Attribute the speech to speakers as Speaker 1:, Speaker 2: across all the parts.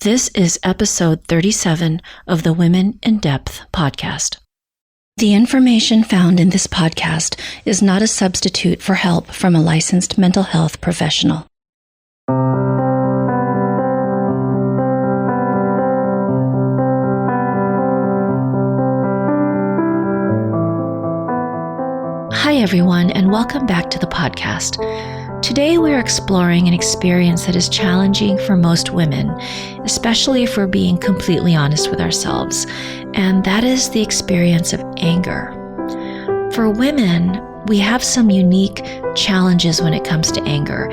Speaker 1: This is episode 37 of the Women in Depth podcast. The information found in this podcast is not a substitute for help from a licensed mental health professional. Hi, everyone, and welcome back to the podcast. Today, we're exploring an experience that is challenging for most women, especially if we're being completely honest with ourselves, and that is the experience of anger. For women, we have some unique challenges when it comes to anger.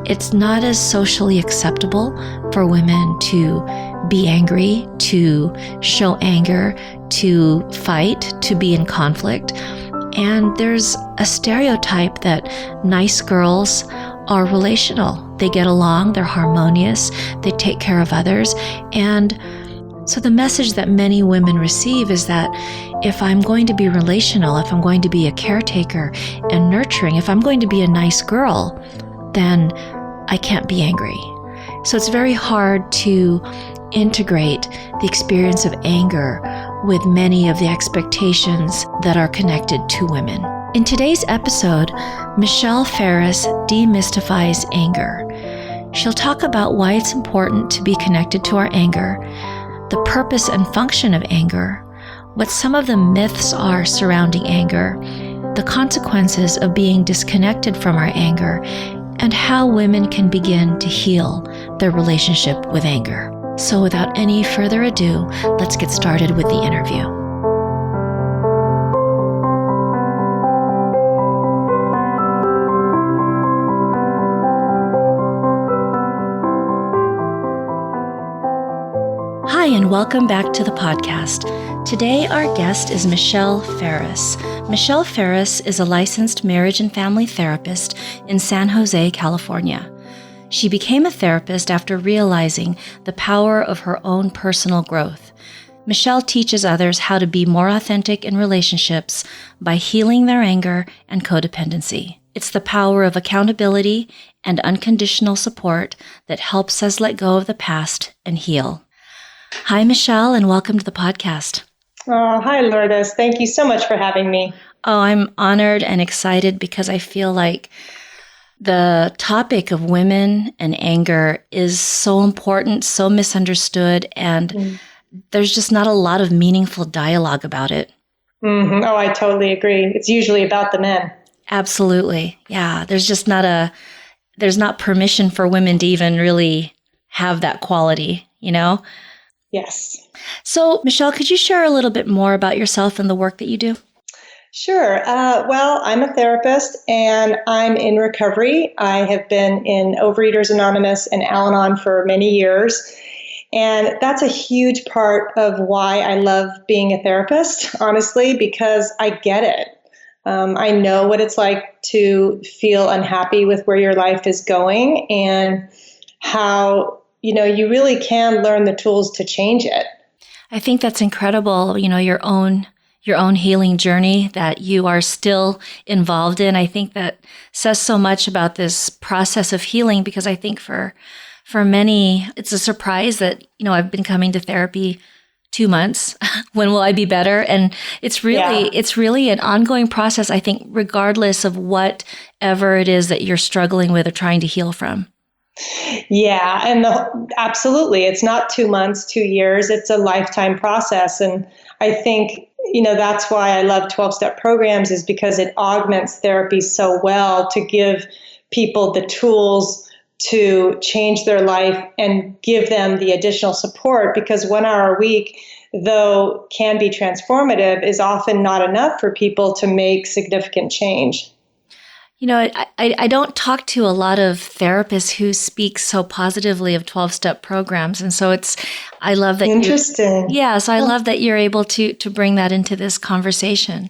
Speaker 1: It's not as socially acceptable for women to be angry, to show anger, to fight, to be in conflict. And there's a stereotype that nice girls are relational. They get along, they're harmonious, they take care of others. And so the message that many women receive is that if I'm going to be relational, if I'm going to be a caretaker and nurturing, if I'm going to be a nice girl, then I can't be angry. So it's very hard to integrate the experience of anger with many of the expectations that are connected to women. In today's episode, Michelle Farris demystifies anger. She'll talk about why it's important to be connected to our anger, the purpose and function of anger, what some of the myths are surrounding anger, the consequences of being disconnected from our anger, and how women can begin to heal their relationship with anger. So without any further ado, let's get started with the interview. Hi, and welcome back to the podcast. Today, our guest is Michelle Farris. Michelle Farris is a licensed marriage and family therapist in San Jose, California. She became a therapist after realizing the power of her own personal growth. Michelle teaches others how to be more authentic in relationships by healing their anger and codependency. It's the power of accountability and unconditional support that helps us let go of the past and heal. Hi, Michelle, and welcome to the podcast.
Speaker 2: Oh, hi, Lourdes. Thank you so much for having me.
Speaker 1: Oh, I'm honored and excited because I feel like the topic of women and anger is so important, so misunderstood, and there's just not a lot of meaningful dialogue about it.
Speaker 2: Mm-hmm. Oh, I totally agree. It's usually about the men.
Speaker 1: Absolutely. Yeah. There's not permission for women to even really have that quality, you know?
Speaker 2: Yes.
Speaker 1: So, Michelle, could you share a little bit more about yourself and the work that you do?
Speaker 2: Sure. Well, I'm a therapist and I'm in recovery. I have been in Overeaters Anonymous and Al-Anon for many years. And that's a huge part of why I love being a therapist, honestly, because I get it. I know what it's like to feel unhappy with where your life is going and how, you really can learn the tools to change it.
Speaker 1: I think that's incredible, your own healing journey that you are still involved in. I think that says so much about this process of healing, because I think for many, it's a surprise that, I've been coming to therapy 2 months. When will I be better? And it's really an ongoing process, I think, regardless of whatever it is that you're struggling with or trying to heal from.
Speaker 2: Yeah, and absolutely. It's not 2 months, 2 years. It's a lifetime process. And I think, that's why I love 12-step programs, is because it augments therapy so well to give people the tools to change their life and give them the additional support, because 1 hour a week, though can be transformative, is often not enough for people to make significant change.
Speaker 1: I don't talk to a lot of therapists who speak so positively of 12-step programs. And so I love that.
Speaker 2: Interesting.
Speaker 1: So I love that you're able to bring that into this conversation.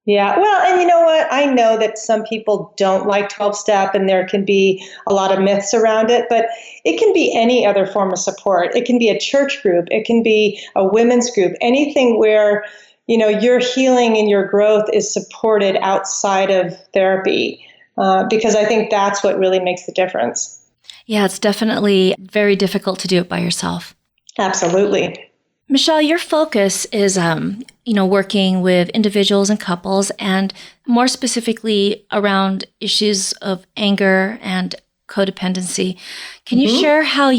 Speaker 2: Yeah. Well, and you know what? I know that some people don't like 12-step and there can be a lot of myths around it, but it can be any other form of support. It can be a church group. It can be a women's group, anything where your healing and your growth is supported outside of therapy, because I think that's what really makes the difference.
Speaker 1: Yeah, it's definitely very difficult to do it by yourself.
Speaker 2: Absolutely.
Speaker 1: Michelle, your focus is, working with individuals and couples, and more specifically around issues of anger and codependency. Can you share how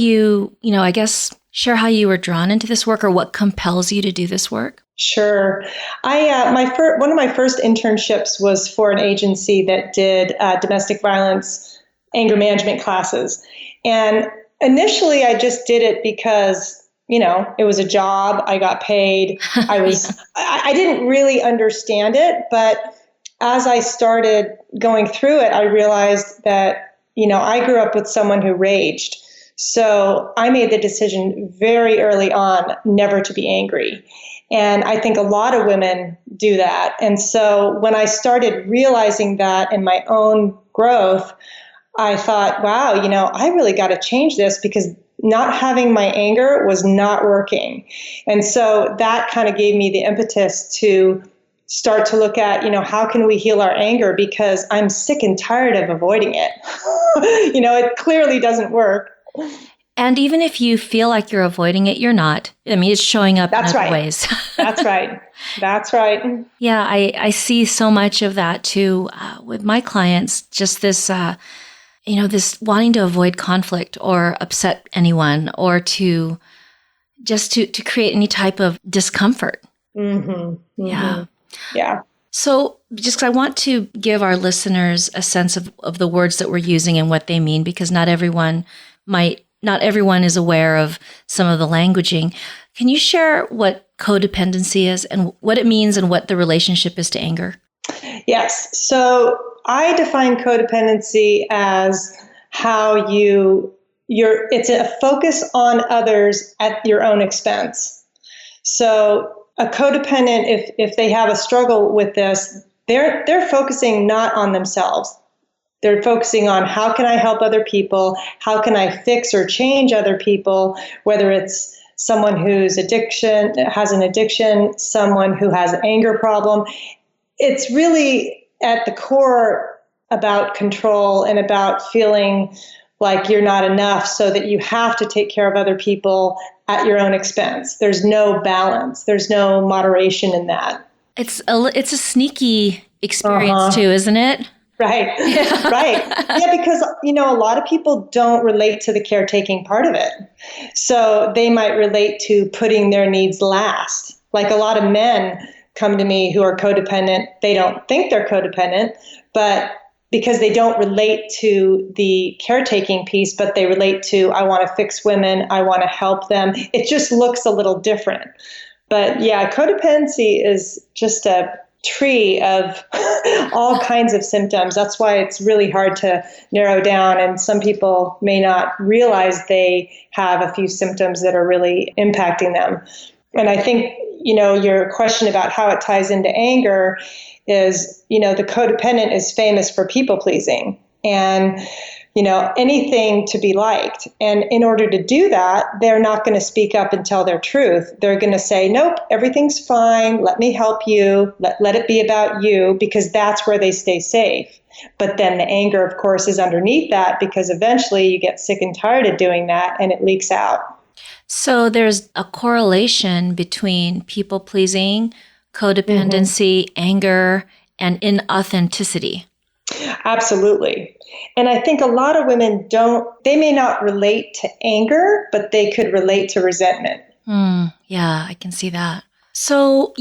Speaker 1: share how you were drawn into this work, or what compels you to do this work?
Speaker 2: Sure. One of my first internships was for an agency that did domestic violence anger management classes, and initially I just did it because it was a job. I got paid. I didn't really understand it, but as I started going through it, I realized that, I grew up with someone who raged. So I made the decision very early on never to be angry. And I think a lot of women do that. And so when I started realizing that in my own growth, I thought, wow, I really got to change this, because not having my anger was not working. And so that kind of gave me the impetus to start to look at, how can we heal our anger? Because I'm sick and tired of avoiding it. It clearly doesn't work.
Speaker 1: And even if you feel like you're avoiding it, you're not. I mean, it's showing up in other ways.
Speaker 2: That's right. That's right.
Speaker 1: Yeah, I see so much of that too with my clients, just this this wanting to avoid conflict or upset anyone, or to create any type of discomfort.
Speaker 2: Mm-hmm. Mm-hmm.
Speaker 1: Yeah.
Speaker 2: Yeah.
Speaker 1: So just 'cause I want to give our listeners a sense of the words that we're using and what they mean, because not everyone is aware of some of the languaging. Can you share what codependency is and what it means and what the relationship is to anger?
Speaker 2: Yes. So I define codependency as how it's a focus on others at your own expense. So a codependent, if they have a struggle with this, they're focusing not on themselves. They're focusing on, how can I help other people? How can I fix or change other people? Whether it's someone whose has an addiction, someone who has an anger problem. It's really at the core about control and about feeling like you're not enough, so that you have to take care of other people at your own expense. There's no balance. There's no moderation in that.
Speaker 1: It's a sneaky experience too, isn't it?
Speaker 2: Right. Yeah. Right. Yeah, because, a lot of people don't relate to the caretaking part of it. So they might relate to putting their needs last. Like a lot of men come to me who are codependent. They don't think they're codependent, but because they don't relate to the caretaking piece, but they relate to, I want to fix women, I want to help them. It just looks a little different. But yeah, codependency is just a tree of all kinds of symptoms. That's why it's really hard to narrow down. And some people may not realize they have a few symptoms that are really impacting them. And I think, your question about how it ties into anger is, the codependent is famous for people pleasing and, anything to be liked. And in order to do that, they're not going to speak up and tell their truth. They're going to say, nope, everything's fine. Let me help you. Let it be about you, because that's where they stay safe. But then the anger, of course, is underneath that, because eventually you get sick and tired of doing that and it leaks out.
Speaker 1: So there's a correlation between people pleasing, codependency, anger, and inauthenticity.
Speaker 2: Absolutely. And I think a lot of women they may not relate to anger, but they could relate to resentment.
Speaker 1: Yeah, I can see that. So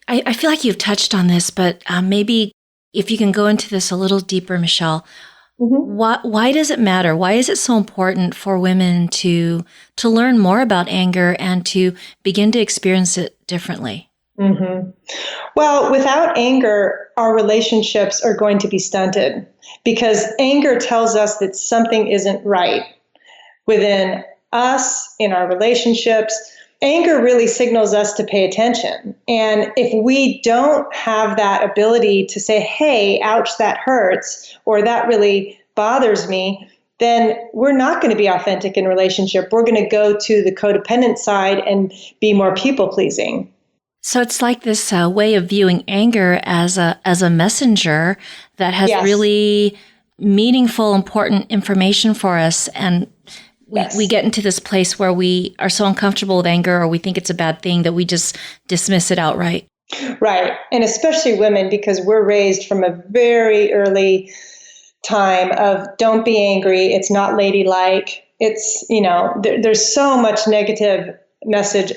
Speaker 1: I feel like you've touched on this, but maybe if you can go into this a little deeper, Michelle. Why does it matter? Why is it so important for women to learn more about anger and to begin to experience it differently?
Speaker 2: Mm-hmm. Well, without anger, our relationships are going to be stunted, because anger tells us that something isn't right within us, in our relationships. Anger really signals us to pay attention. And if we don't have that ability to say, hey, ouch, that hurts, or that really bothers me, then we're not going to be authentic in relationship. We're going to go to the codependent side and be more people-pleasing.
Speaker 1: So it's like this way of viewing anger as a messenger that has really meaningful, important information for us, and we get into this place where we are so uncomfortable with anger, or we think it's a bad thing, that we just dismiss it outright.
Speaker 2: Right. And especially women, because we're raised from a very early time of don't be angry. It's not ladylike. It's, there's so much negative message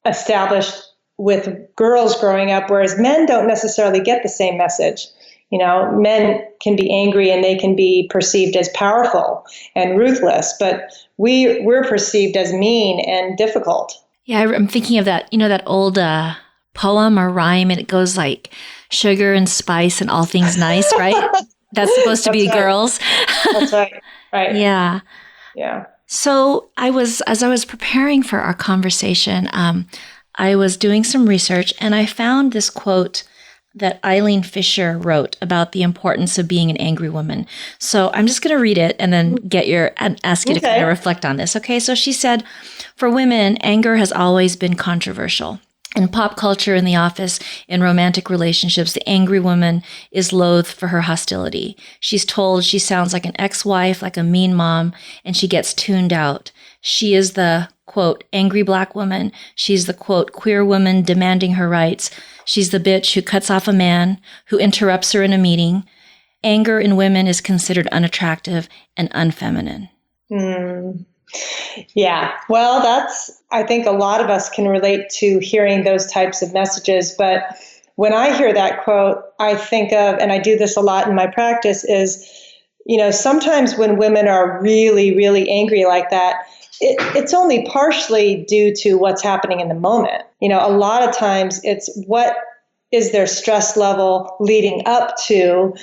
Speaker 2: established with girls growing up, whereas men don't necessarily get the same message. Men can be angry and they can be perceived as powerful and ruthless, but we're perceived as mean and difficult.
Speaker 1: Yeah, I'm thinking of that, that old poem or rhyme, and it goes like sugar and spice and all things nice, right? That's supposed to be
Speaker 2: right.
Speaker 1: Girls.
Speaker 2: That's right. Right.
Speaker 1: Yeah.
Speaker 2: Yeah.
Speaker 1: So as I was preparing for our conversation, I was doing some research, and I found this quote that Eileen Fisher wrote about the importance of being an angry woman. So I'm just going to read it and then ask you to kind of reflect on this. Okay. So she said, for women, anger has always been controversial. In pop culture, in the office, in romantic relationships, the angry woman is loathed for her hostility. She's told she sounds like an ex-wife, like a mean mom, and she gets tuned out. She is the, quote, angry black woman. She's the, quote, queer woman demanding her rights. She's the bitch who cuts off a man, who interrupts her in a meeting. Anger in women is considered unattractive and unfeminine.
Speaker 2: Yeah, well, I think a lot of us can relate to hearing those types of messages. But when I hear that quote, I think of, and I do this a lot in my practice, is, sometimes when women are really, really angry like that, it's only partially due to what's happening in the moment. A lot of times it's what is their stress level leading up to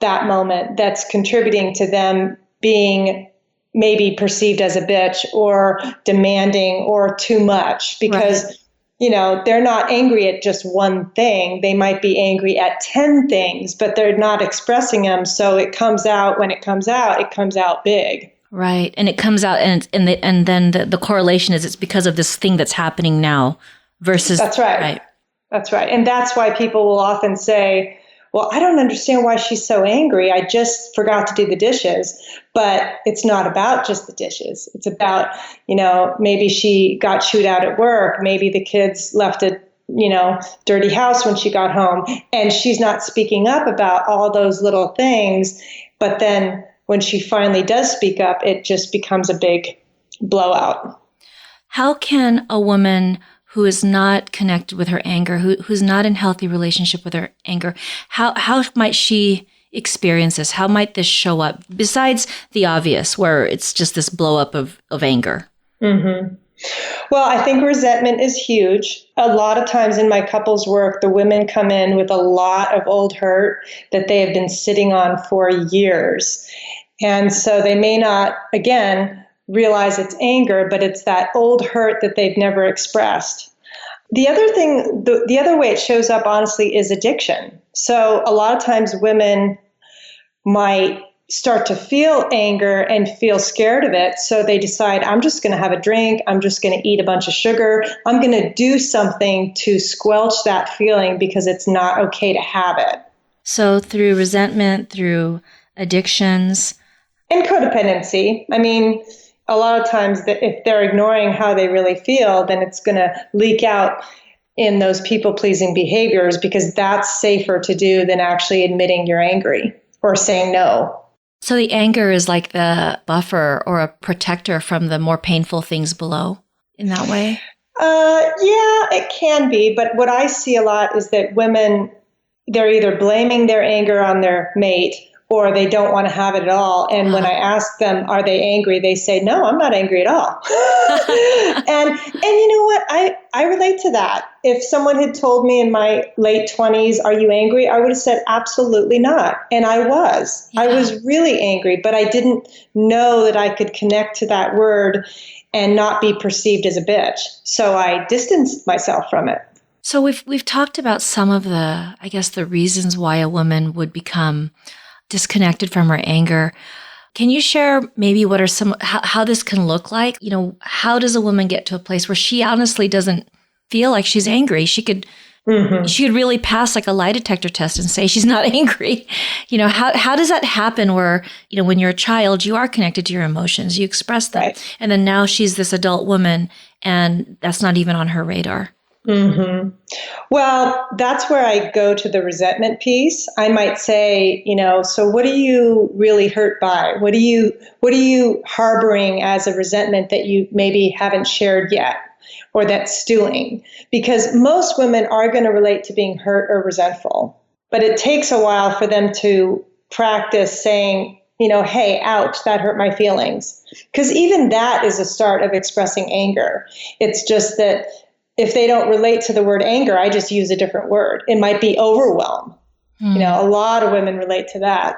Speaker 2: that moment that's contributing to them being maybe perceived as a bitch or demanding or too much, because, right, they're not angry at just one thing. They might be angry at 10 things, but they're not expressing them. So it comes out, when it comes out big.
Speaker 1: Right. And it comes out and then the correlation is it's because of this thing that's happening now versus.
Speaker 2: That's right.
Speaker 1: Right.
Speaker 2: That's right. And that's why people will often say, well, I don't understand why she's so angry. I just forgot to do the dishes. But it's not about just the dishes. It's about, maybe she got chewed out at work. Maybe the kids left a, dirty house when she got home. And she's not speaking up about all those little things. But then when she finally does speak up, it just becomes a big blowout.
Speaker 1: How can a woman who is not connected with her anger, who's not in healthy relationship with her anger, how might she experience this? How might this show up besides the obvious, where it's just this blow up of anger?
Speaker 2: Mm-hmm. Well, I think resentment is huge. A lot of times in my couples work, the women come in with a lot of old hurt that they have been sitting on for years. And so they may not, again, realize it's anger, but it's that old hurt that they've never expressed. The other thing, the other way it shows up, honestly, is addiction. So a lot of times women might start to feel anger and feel scared of it. So they decide, I'm just going to have a drink. I'm just going to eat a bunch of sugar. I'm going to do something to squelch that feeling because it's not okay to have it.
Speaker 1: So through resentment, through addictions.
Speaker 2: And codependency. I mean, a lot of times if they're ignoring how they really feel, then it's going to leak out in those people-pleasing behaviors, because that's safer to do than actually admitting you're angry or saying no.
Speaker 1: So the anger is like the buffer or a protector from the more painful things below in that way?
Speaker 2: Yeah, it can be. But what I see a lot is that women, they're either blaming their anger on their mate or they don't want to have it at all. And when I ask them, are they angry? They say, no, I'm not angry at all. and you know what? I relate to that. If someone had told me in my late 20s, are you angry? I would have said, absolutely not. And I was. Yeah. I was really angry, but I didn't know that I could connect to that word and not be perceived as a bitch. So I distanced myself from it.
Speaker 1: So we've talked about some of the, I guess, the reasons why a woman would become disconnected from her anger. Can you share maybe what are some, how this can look like? How does a woman get to a place where she honestly doesn't feel like she's angry? She could
Speaker 2: Mm-hmm.
Speaker 1: She could really pass like a lie detector test and say she's not angry. How does that happen where, when you're a child, you are connected to your emotions, you express them.
Speaker 2: Right.
Speaker 1: And then now she's this adult woman and that's not even on her radar.
Speaker 2: Mm-hmm. Well, that's where I go to the resentment piece. I might say, so what are you really hurt by? What are you harboring as a resentment that you maybe haven't shared yet, or that's stewing? Because most women are going to relate to being hurt or resentful, but it takes a while for them to practice saying, hey, ouch, that hurt my feelings. Because even that is a start of expressing anger. It's just that if they don't relate to the word anger, I just use a different word. It might be overwhelm. A lot of women relate to that.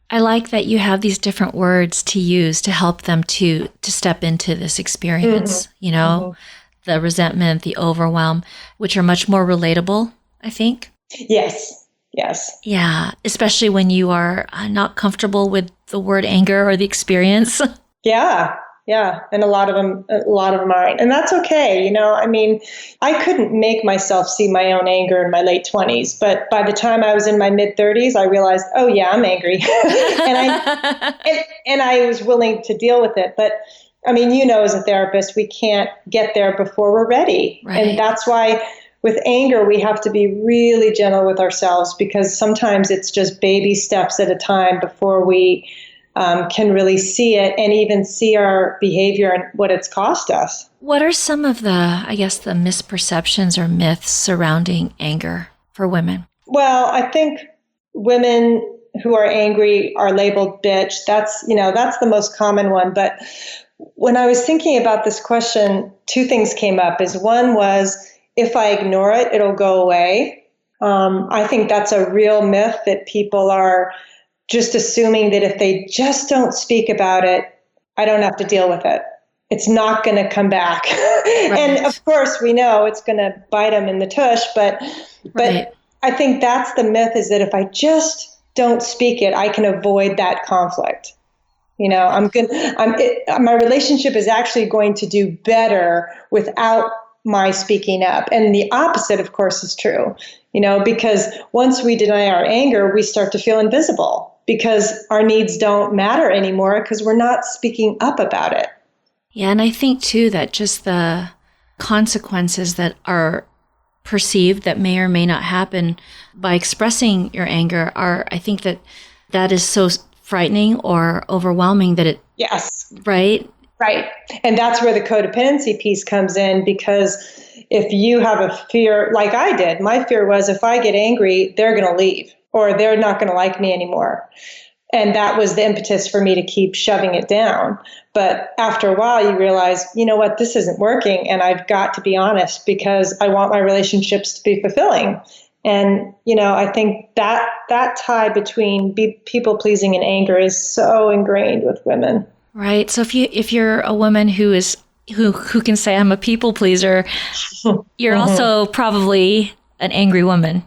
Speaker 1: I like that you have these different words to use to help them to step into this experience, the resentment, the overwhelm, which are much more relatable, I think.
Speaker 2: Yes.
Speaker 1: Yeah, especially when you are not comfortable with the word anger or the experience.
Speaker 2: Yeah. And a lot of them aren't. And that's okay. I couldn't make myself see my own anger in my late 20s, but by the time I was in my mid 30s, I realized, oh yeah, I'm angry. and I was willing to deal with it. But as a therapist, we can't get there before we're ready.
Speaker 1: Right.
Speaker 2: And that's why with anger, we have to be really gentle with ourselves, because sometimes it's just baby steps at a time before we can really see it and even see our behavior and what it's cost us.
Speaker 1: What are some of the misperceptions or myths surrounding anger for women?
Speaker 2: Well, I think women who are angry are labeled bitch. That's the most common one. But when I was thinking about this question, two things came up. One was, if I ignore it, it'll go away. I think that's a real myth that people are just assuming that if they just don't speak about it, I don't have to deal with it. It's not going to come back. Right. And of course, we know it's going to bite them in the tush, but I think that's the myth, is that if I just don't speak it, I can avoid that conflict. My relationship is actually going to do better without my speaking up. And the opposite, of course, is true, because once we deny our anger, we start to feel invisible, because our needs don't matter anymore because we're not speaking up about it.
Speaker 1: Yeah, and I think, too, that just the consequences that are perceived that may or may not happen by expressing your anger I think that is so frightening or overwhelming that it...
Speaker 2: Yes.
Speaker 1: Right?
Speaker 2: Right. And that's where the codependency piece comes in, because if you have a fear, like I did, my fear was, if I get angry, they're going to leave, or they're not going to like me anymore. And that was the impetus for me to keep shoving it down. But after a while, you realize, what, this isn't working. And I've got to be honest, because I want my relationships to be fulfilling. And, I think that tie between people pleasing and anger is so ingrained with women.
Speaker 1: Right. So if you're a woman who can say, I'm a people pleaser, you're also probably an angry woman.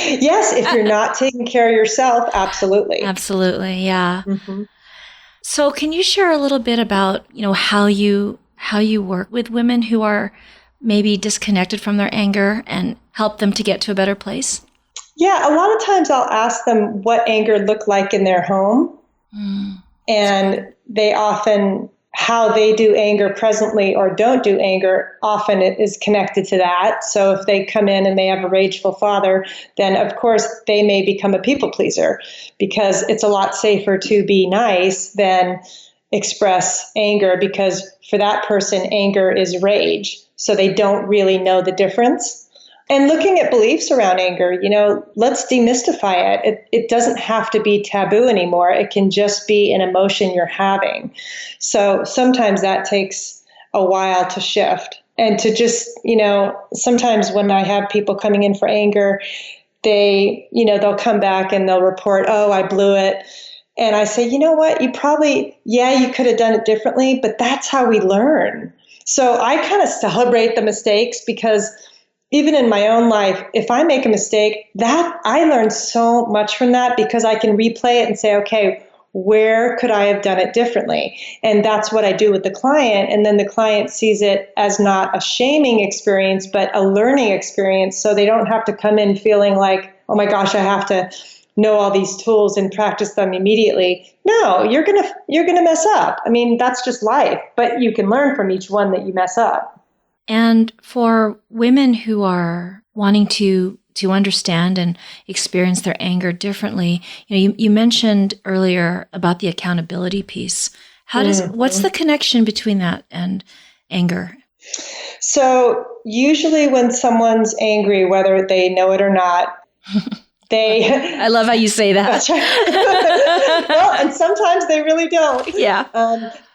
Speaker 2: Yes, if you're not taking care of yourself, absolutely.
Speaker 1: Absolutely, yeah. Mm-hmm. So can you share a little bit about, how you work with women who are maybe disconnected from their anger and help them to get to a better place? Yeah,
Speaker 2: a lot of times I'll ask them what anger looked like in their home. And they often, how they do anger presently or don't do anger, often it is connected to that. So if they come in and they have a rageful father, then of course they may become a people pleaser, because it's a lot safer to be nice than express anger, because for that person, anger is rage. So they don't really know the difference. And looking at beliefs around anger, let's demystify it. It doesn't have to be taboo anymore. It can just be an emotion you're having. So sometimes that takes a while to shift. And to just, sometimes when I have people coming in for anger, they'll come back and they'll report, oh, I blew it. And I say, you know what, you could have done it differently, but that's how we learn. So I kind of celebrate the mistakes, because even in my own life, if I make a mistake, that I learn so much from that, because I can replay it and say, okay, where could I have done it differently? And that's what I do with the client. And then the client sees it as not a shaming experience, but a learning experience. So they don't have to come in feeling like, oh my gosh, I have to know all these tools and practice them immediately. No, you're gonna mess up. I mean, that's just life, but you can learn from each one that you mess up.
Speaker 1: And for women who are wanting to understand and experience their anger differently, you mentioned earlier about the accountability piece. What's the connection between that and anger?
Speaker 2: So usually when someone's angry, whether they know it or not, I
Speaker 1: love how you say that.
Speaker 2: That's right. Well, and sometimes they really don't.
Speaker 1: Yeah.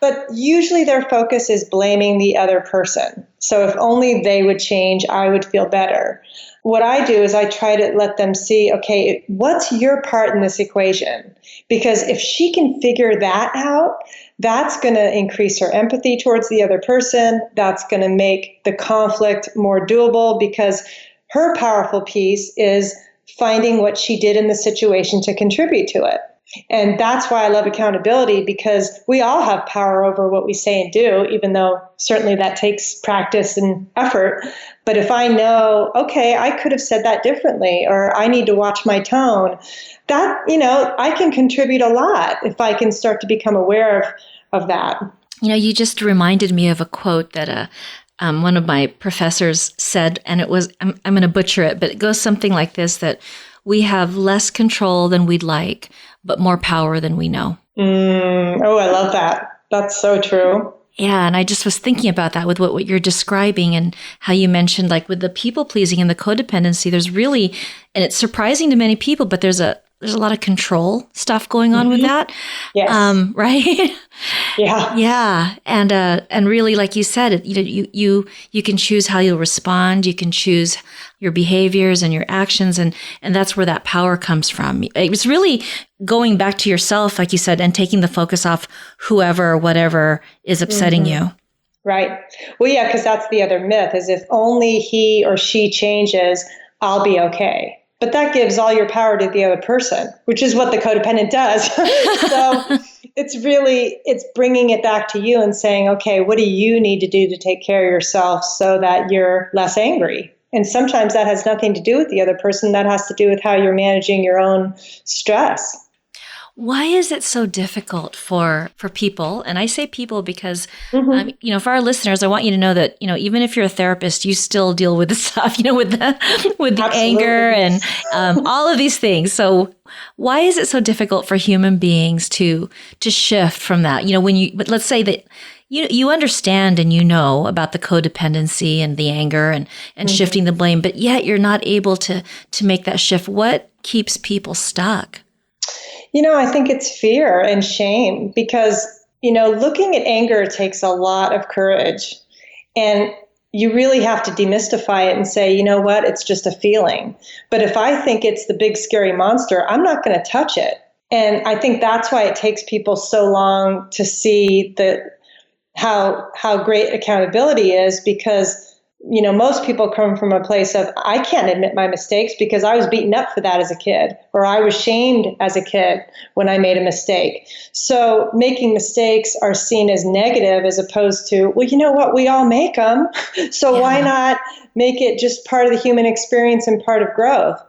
Speaker 2: But usually their focus is blaming the other person. So if only they would change, I would feel better. What I do is I try to let them see, okay, what's your part in this equation? Because if she can figure that out, that's going to increase her empathy towards the other person. That's going to make the conflict more doable, because her powerful piece is finding what she did in the situation to contribute to it. And that's why I love accountability, because we all have power over what we say and do, even though certainly that takes practice and effort. But if I know, okay, I could have said that differently, or I need to watch my tone, that, I can contribute a lot if I can start to become aware of that.
Speaker 1: You just reminded me of a quote that one of my professors said, and it was, I'm going to butcher it, but it goes something like this, that we have less control than we'd like, but more power than we know.
Speaker 2: Oh, I love that. That's so true.
Speaker 1: Yeah, and I just was thinking about that with what you're describing, and how you mentioned, like, with the people pleasing and the codependency, there's really, and it's surprising to many people, but there's a lot of control stuff going on with that.
Speaker 2: Yes.
Speaker 1: Right?
Speaker 2: Yeah.
Speaker 1: Yeah. And really, like you said, you can choose how you'll respond. You can choose your behaviors and your actions. And that's where that power comes from. It was really going back to yourself, like you said, and taking the focus off whoever or whatever is upsetting you.
Speaker 2: Right. Well, yeah, because that's the other myth, is if only he or she changes, I'll be okay. But that gives all your power to the other person, which is what the codependent does. So it's bringing it back to you and saying, okay, what do you need to do to take care of yourself so that you're less angry? And sometimes that has nothing to do with the other person. That has to do with how you're managing your own stress.
Speaker 1: Why is it so difficult for people? And I say people because, for our listeners, I want you to know that, even if you're a therapist, you still deal with the stuff, with the anger and all of these things. So why is it so difficult for human beings to shift from that? But let's say that you understand and about the codependency and the anger and shifting the blame, but yet you're not able to make that shift. What keeps people stuck?
Speaker 2: I think it's fear and shame, because, looking at anger takes a lot of courage, and you really have to demystify it and say, you know what, it's just a feeling. But if I think it's the big scary monster, I'm not going to touch it. And I think that's why it takes people so long to see how great accountability is, because most people come from a place of, I can't admit my mistakes because I was beaten up for that as a kid, or I was shamed as a kid when I made a mistake. So making mistakes are seen as negative, as opposed to, well, you know what, we all make them. So why not make it just part of the human experience and part of growth?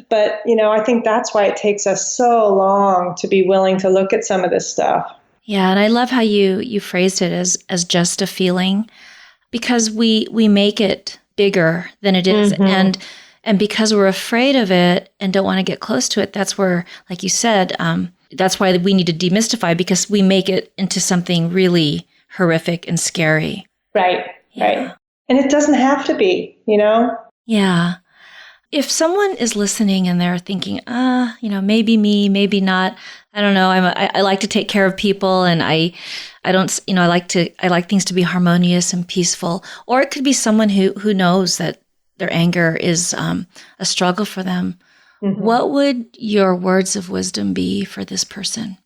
Speaker 2: But, I think that's why it takes us so long to be willing to look at some of this stuff.
Speaker 1: Yeah, and I love how you phrased it as just a feeling. Because we make it bigger than it is. And because we're afraid of it and don't want to get close to it, that's where, like you said, that's why we need to demystify, because we make it into something really horrific and scary.
Speaker 2: Right, right. And it doesn't have to be,
Speaker 1: Yeah. If someone is listening and they're thinking, maybe me, maybe not, I don't know, I like to take care of people, and I don't, I like things to be harmonious and peaceful. Or it could be someone who knows that their anger is a struggle for them. What would your words of wisdom be for this person?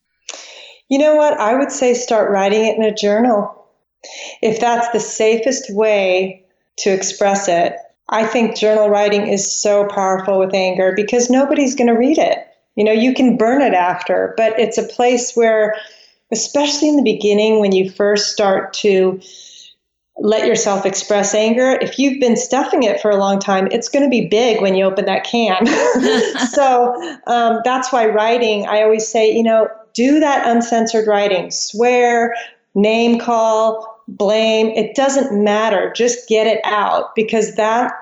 Speaker 2: You know what? I would say start writing it in a journal. If that's the safest way to express it. I think journal writing is so powerful with anger, because nobody's going to read it. You can burn it after, but it's a place where, especially in the beginning, when you first start to let yourself express anger, if you've been stuffing it for a long time, it's going to be big when you open that can. So that's why writing, I always say, do that uncensored writing, swear, name call, blame. It doesn't matter. Just get it out, because that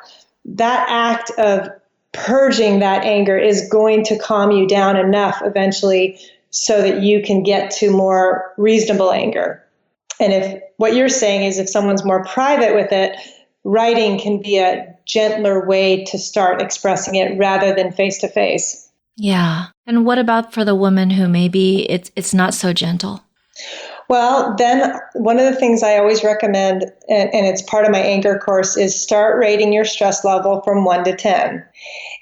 Speaker 2: act of purging that anger is going to calm you down enough eventually so that you can get to more reasonable anger. And if what you're saying is if someone's more private with it, writing can be a gentler way to start expressing it rather than face to face.
Speaker 1: Yeah. And what about for the woman who maybe it's not so gentle?
Speaker 2: Well, then one of the things I always recommend, and it's part of my anger course, is start rating your stress level from 1 to 10.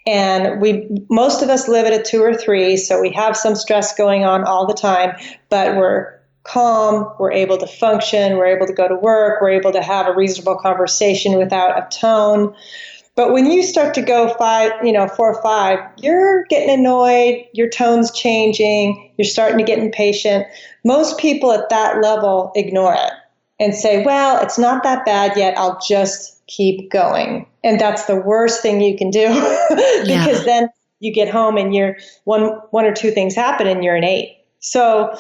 Speaker 2: And most of us live at a 2 or 3, so we have some stress going on all the time, but we're calm, we're able to function, we're able to go to work, we're able to have a reasonable conversation without a tone. But when you start to go 4 or 5, you're getting annoyed, your tone's changing, you're starting to get impatient. Most people at that level ignore it and say, well, it's not that bad yet, I'll just keep going. And that's the worst thing you can do because then you get home and you're one or two things happen and you're an 8. So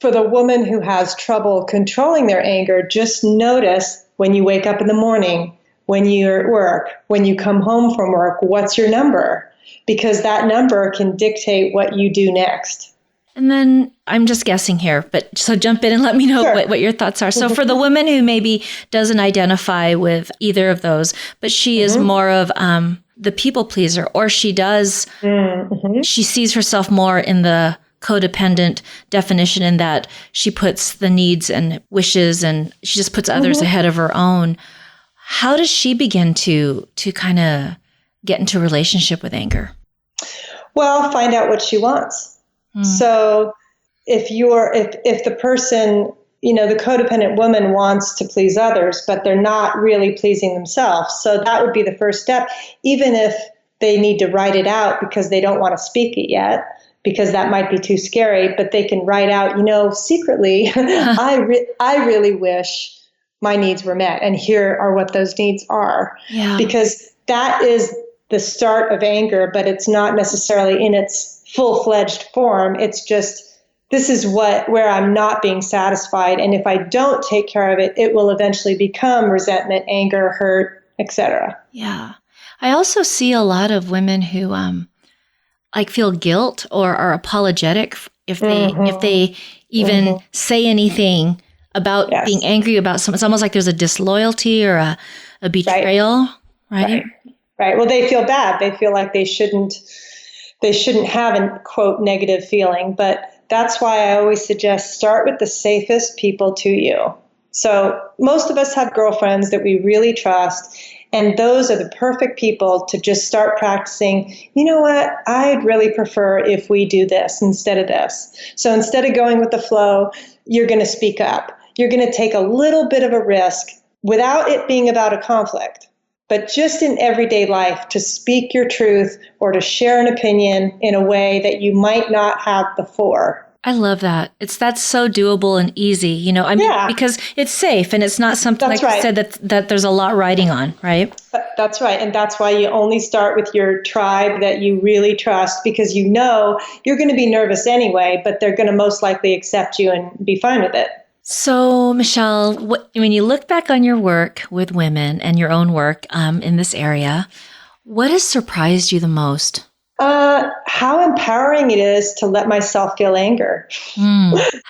Speaker 2: for the woman who has trouble controlling their anger, just notice when you wake up in the morning, when you're at work, when you come home from work, what's your number? Because that number can dictate what you do next.
Speaker 1: And then I'm just guessing here, but so jump in and let me know what your thoughts are. So for the woman who maybe doesn't identify with either of those, but she is more of the people pleaser, or she sees herself more in the codependent definition in that she puts the needs and wishes and she just puts others ahead of her own. How does she begin to kind of get into relationship with anger?
Speaker 2: Well, find out what she wants. So if the person, the codependent woman wants to please others, but they're not really pleasing themselves. So that would be the first step, even if they need to write it out because they don't want to speak it yet, because that might be too scary, but they can write out, secretly, I really wish my needs were met. And here are what those needs are. Yeah. Because that is the start of anger, but it's not necessarily in its full-fledged form. It's just, this is where I'm not being satisfied. And if I don't take care of it, it will eventually become resentment, anger, hurt, etc.
Speaker 1: Yeah. I also see a lot of women who feel guilt or are apologetic if they even say anything about being angry about something. It's almost like there's a disloyalty or a betrayal, right?
Speaker 2: Right. Well, they feel bad. They feel like they shouldn't have a quote negative feeling, but that's why I always suggest start with the safest people to you. So most of us have girlfriends that we really trust, and those are the perfect people to just start practicing. You know what? I'd really prefer if we do this instead of this. So instead of going with the flow, you're going to speak up. You're going to take a little bit of a risk without it being about a conflict. But just in everyday life, to speak your truth or to share an opinion in a way that you might not have before.
Speaker 1: I love that. That's so doable and easy, because it's safe and it's not something you said that there's a lot riding on, right?
Speaker 2: That's right. And that's why you only start with your tribe that you really trust, because you're going to be nervous anyway, but they're going to most likely accept you and be fine with it.
Speaker 1: So, Michelle, when you look back on your work with women and your own work in this area, what has surprised you the most?
Speaker 2: How empowering it is to let myself feel anger.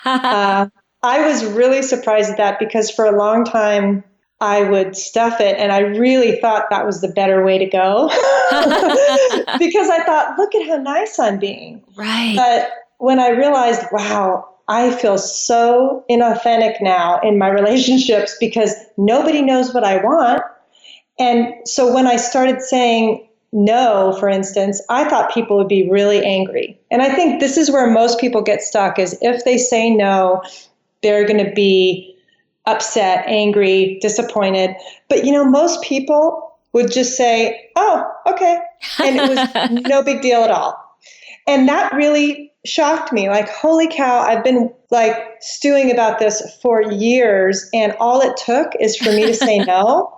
Speaker 2: I was really surprised at that because for a long time I would stuff it, and I really thought that was the better way to go because I thought, look at how nice I'm being.
Speaker 1: Right.
Speaker 2: But when I realized, wow, I feel so inauthentic now in my relationships because nobody knows what I want. And so when I started saying no, for instance, I thought people would be really angry. And I think this is where most people get stuck, is if they say no, they're going to be upset, angry, disappointed. But, most people would just say, oh, okay. And it was no big deal at all. And that really shocked me. Like, holy cow, I've been like stewing about this for years, and all it took is for me to say no.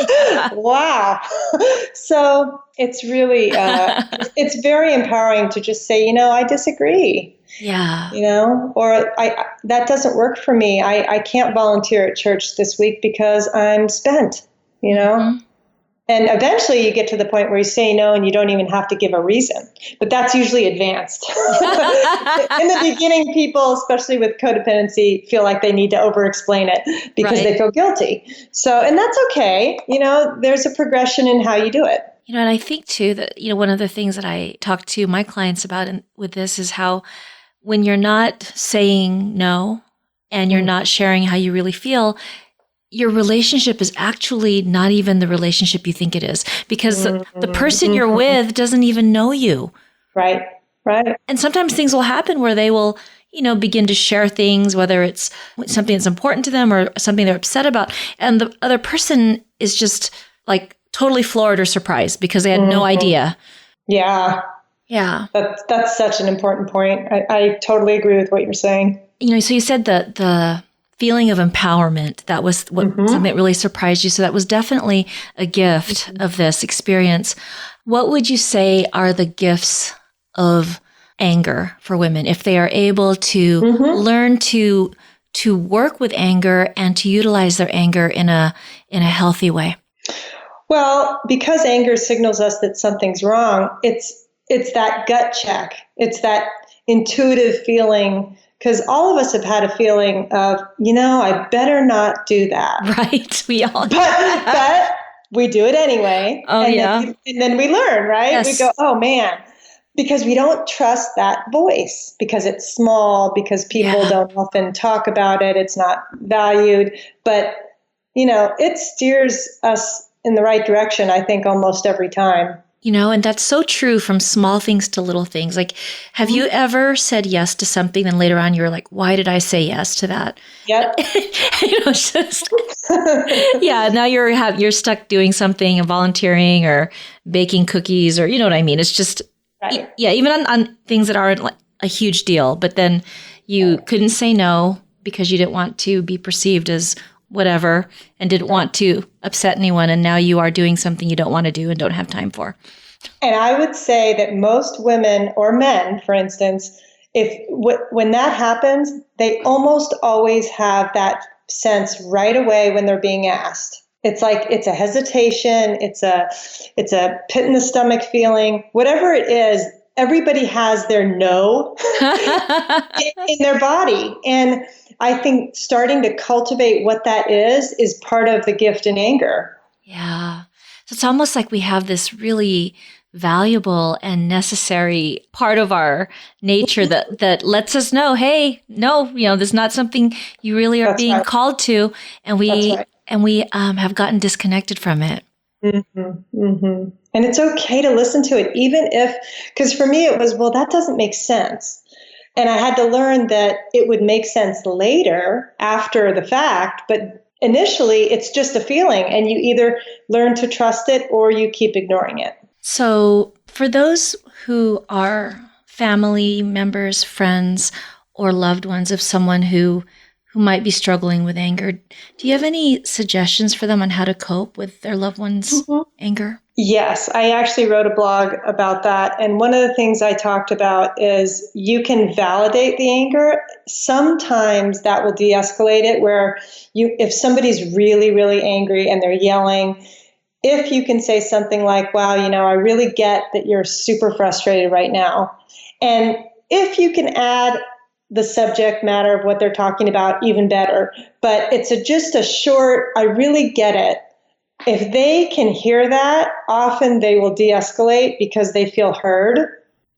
Speaker 1: Yeah.
Speaker 2: Wow. So it's really, it's very empowering to just say, I disagree.
Speaker 1: Yeah.
Speaker 2: Or that doesn't work for me. I can't volunteer at church this week because I'm spent,
Speaker 1: Mm-hmm.
Speaker 2: And eventually you get to the point where you say no and you don't even have to give a reason. But that's usually advanced. In the beginning, people, especially with codependency, feel like they need to over-explain it because they feel guilty. So, and that's okay. There's a progression in how you do it.
Speaker 1: And I think too that, one of the things that I talk to my clients about with this is how when you're not saying no and you're not sharing how you really feel, your relationship is actually not even the relationship you think it is, because the person you're with doesn't even know you.
Speaker 2: Right.
Speaker 1: And sometimes things will happen where they will, begin to share things, whether it's something that's important to them or something they're upset about. And the other person is just like totally floored or surprised because they had no idea.
Speaker 2: Yeah.
Speaker 1: Yeah.
Speaker 2: That's such an important point. I totally agree with what you're saying.
Speaker 1: So you said the feeling of empowerment, that was something that really surprised you. So that was definitely a gift of this experience. What would you say are the gifts of anger for women if they are able to learn to work with anger and to utilize their anger in a healthy way?
Speaker 2: Well, because anger signals us that something's wrong, it's that gut check. It's that intuitive feeling, because all of us have had a feeling of, I better not do that.
Speaker 1: Right. We all
Speaker 2: but we do it anyway.
Speaker 1: Oh,
Speaker 2: and then we learn, right?
Speaker 1: Yes.
Speaker 2: We go, oh man, because we don't trust that voice, because it's small, because people don't often talk about it. It's not valued, but it steers us in the right direction, I think, almost every time.
Speaker 1: And that's so true, from small things to little things. Like, have you ever said yes to something and later on you're like, why did I say yes to that?
Speaker 2: Yep.
Speaker 1: It's just, now you're stuck doing something and volunteering or baking cookies, or you know what I mean? It's just, even on things that aren't like a huge deal, but then you couldn't say no because you didn't want to be perceived as whatever and didn't want to upset anyone. And now you are doing something you don't want to do and don't have time for.
Speaker 2: And I would say that most women or men, for instance, when that happens, they almost always have that sense right away when they're being asked. It's like it's a hesitation, it's a pit in the stomach feeling, whatever it is. Everybody has their no in their body. And I think starting to cultivate what that is part of the gift in anger.
Speaker 1: Yeah. So it's almost like we have this really valuable and necessary part of our nature that lets us know, hey, no, this is not something you really are being called to. And we have gotten disconnected from it.
Speaker 2: And it's okay to listen to it, even because for me it was, well, that doesn't make sense. And I had to learn that it would make sense later after the fact, but initially it's just a feeling, and you either learn to trust it or you keep ignoring it.
Speaker 1: So for those who are family members, friends, or loved ones of someone who might be struggling with anger, do you have any suggestions for them on how to cope with their loved one's anger?
Speaker 2: Yes, I actually wrote a blog about that. And one of the things I talked about is you can validate the anger. Sometimes that will de-escalate it, where if somebody's really, really angry and they're yelling, if you can say something like, wow, I really get that you're super frustrated right now. And if you can add the subject matter of what they're talking about, even better. But it's just a short, I really get it. If they can hear that, often they will de-escalate because they feel heard.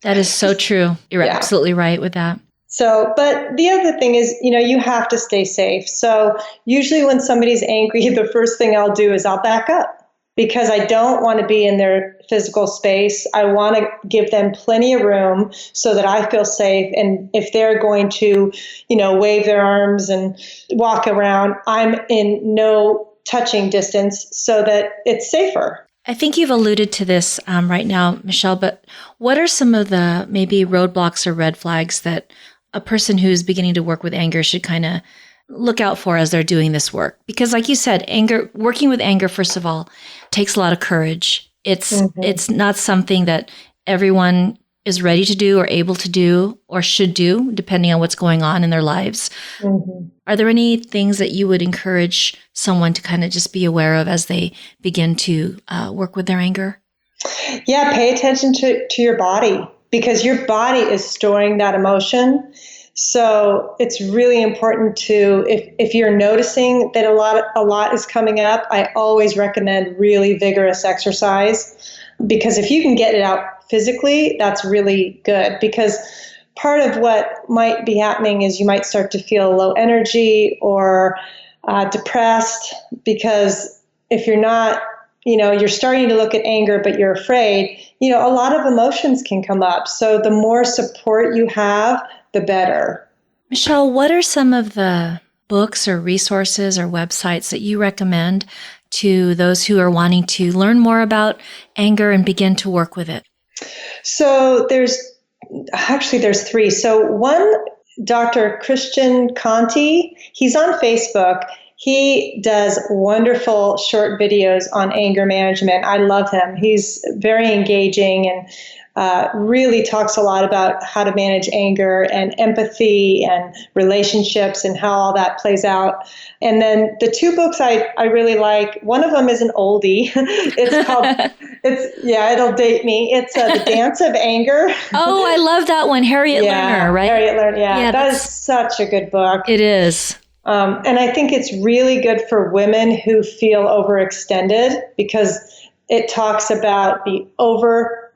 Speaker 1: That is so true. You're absolutely right with that.
Speaker 2: So, but the other thing is, you have to stay safe. So usually when somebody's angry, the first thing I'll do is I'll back up, because I don't want to be in their physical space. I want to give them plenty of room so that I feel safe. And if they're going to, wave their arms and walk around, I'm in no touching distance so that it's safer.
Speaker 1: I think you've alluded to this right now, Michelle, but what are some of the maybe roadblocks or red flags that a person who's beginning to work with anger should kind of look out for as they're doing this work? Because like you said, working with anger, first of all, takes a lot of courage. It's not something that everyone is ready to do or able to do or should do, depending on what's going on in their lives. Are there any things that you would encourage someone to kind of just be aware of as they begin to work with their anger?
Speaker 2: Yeah, pay attention to your body, because your body is storing that emotion. So it's really important to, if you're noticing that a lot is coming up, I always recommend really vigorous exercise, because if you can get it out physically, that's really good, because part of what might be happening is you might start to feel low energy or depressed, because if you're not, you're starting to look at anger, but you're afraid, a lot of emotions can come up. So the more support you have, the better.
Speaker 1: Michelle, what are some of the books or resources or websites that you recommend to those who are wanting to learn more about anger and begin to work with it?
Speaker 2: So there's three. So one, Dr. Christian Conti, he's on Facebook. He does wonderful short videos on anger management. I love him. He's very engaging and really talks a lot about how to manage anger and empathy and relationships and how all that plays out. And then the two books I really like, one of them is an oldie. It's called, it'll date me. It's The Dance of Anger.
Speaker 1: Oh, I love that one. Harriet Lerner, right?
Speaker 2: Harriet Lerner, yeah. That is such a good book.
Speaker 1: It is.
Speaker 2: And I think it's really good for women who feel overextended, because it talks about the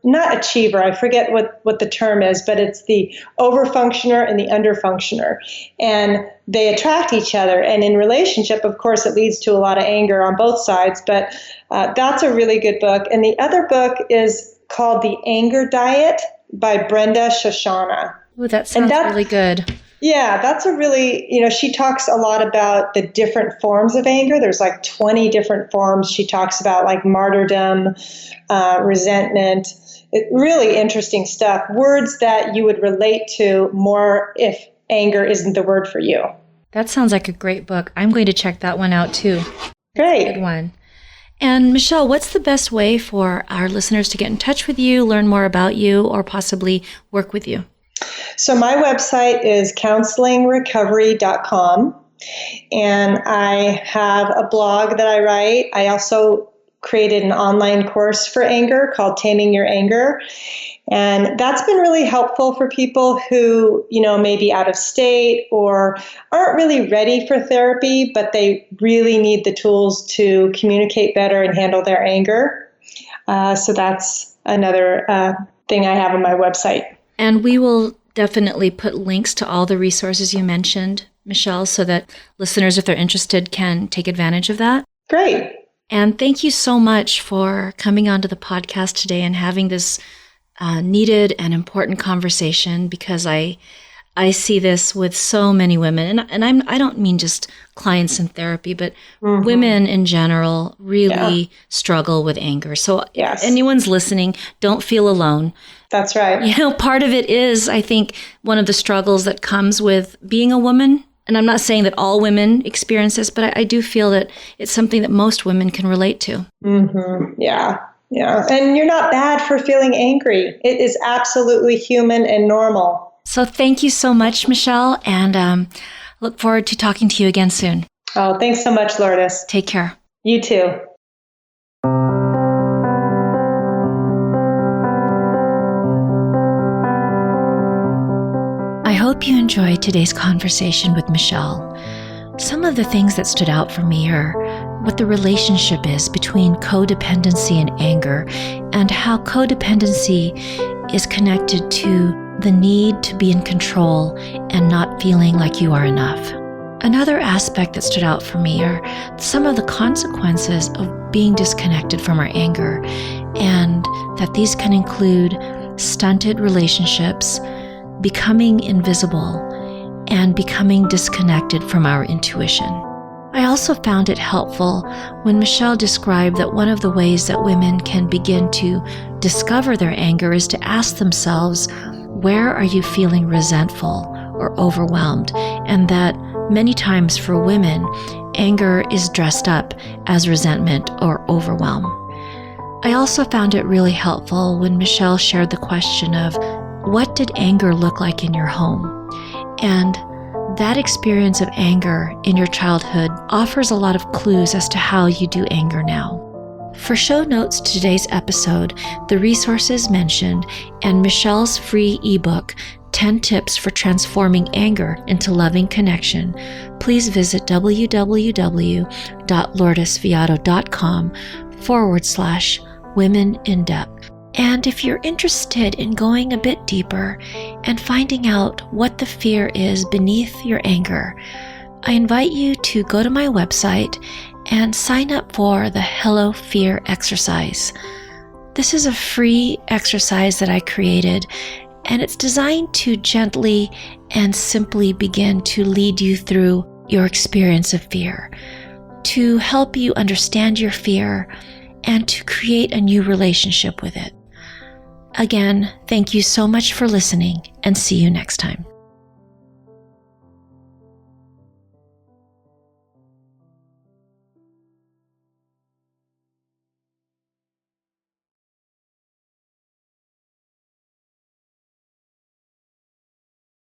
Speaker 2: not achiever, I forget what the term is, but it's the overfunctioner and the underfunctioner. And they attract each other. And in relationship, of course, it leads to a lot of anger on both sides. But that's a really good book. And the other book is called The Anger Diet by Brenda Shoshana.
Speaker 1: Oh, that sounds really good.
Speaker 2: Yeah, that's a really, she talks a lot about the different forms of anger. There's like 20 different forms. She talks about like martyrdom, resentment. Really interesting stuff. Words that you would relate to more if anger isn't the word for you.
Speaker 1: That sounds like a great book. I'm going to check that one out too.
Speaker 2: Great.
Speaker 1: Good one. And Michelle, what's the best way for our listeners to get in touch with you, learn more about you, or possibly work with you?
Speaker 2: So my website is counselingrecovery.com, and I have a blog that I write. I also created an online course for anger called Taming Your Anger. And that's been really helpful for people who, may be out of state or aren't really ready for therapy, but they really need the tools to communicate better and handle their anger. So that's another thing I have on my website.
Speaker 1: And we will definitely put links to all the resources you mentioned, Michelle, so that listeners, if they're interested, can take advantage of that.
Speaker 2: Great.
Speaker 1: And thank you so much for coming onto the podcast today and having this needed and important conversation, because I see this with so many women, and I don't mean just clients in therapy, but women in general really struggle with anger. So anyone's listening, don't feel alone.
Speaker 2: That's right.
Speaker 1: Part of it is, I think, one of the struggles that comes with being a woman. And I'm not saying that all women experience this, but I do feel that it's something that most women can relate to.
Speaker 2: Mm-hmm. Yeah. And you're not bad for feeling angry. It is absolutely human and normal.
Speaker 1: So thank you so much, Michelle, and look forward to talking to you again soon.
Speaker 2: Oh, thanks so much, Lourdes.
Speaker 1: Take care.
Speaker 2: You too.
Speaker 1: I hope you enjoyed today's conversation with Michelle. Some of the things that stood out for me are what the relationship is between codependency and anger, and how codependency is connected to the need to be in control and not feeling like you are enough. Another aspect that stood out for me are some of the consequences of being disconnected from our anger, and that these can include stunted relationships, becoming invisible, and becoming disconnected from our intuition. I also found it helpful when Michelle described that one of the ways that women can begin to discover their anger is to ask themselves, where are you feeling resentful or overwhelmed? And that many times for women, anger is dressed up as resentment or overwhelm. I also found it really helpful when Michelle shared the question of, what did anger look like in your home? And that experience of anger in your childhood offers a lot of clues as to how you do anger now. For show notes to today's episode, the resources mentioned, and Michelle's free ebook, 10 Tips for Transforming Anger into Loving Connection, please visit www.lourdesviado.com/Women in Depth. And if you're interested in going a bit deeper and finding out what the fear is beneath your anger, I invite you to go to my website and sign up for the Hello Fear exercise. This is a free exercise that I created, and it's designed to gently and simply begin to lead you through your experience of fear, to help you understand your fear, and to create a new relationship with it. Again, thank you so much for listening, and see you next time.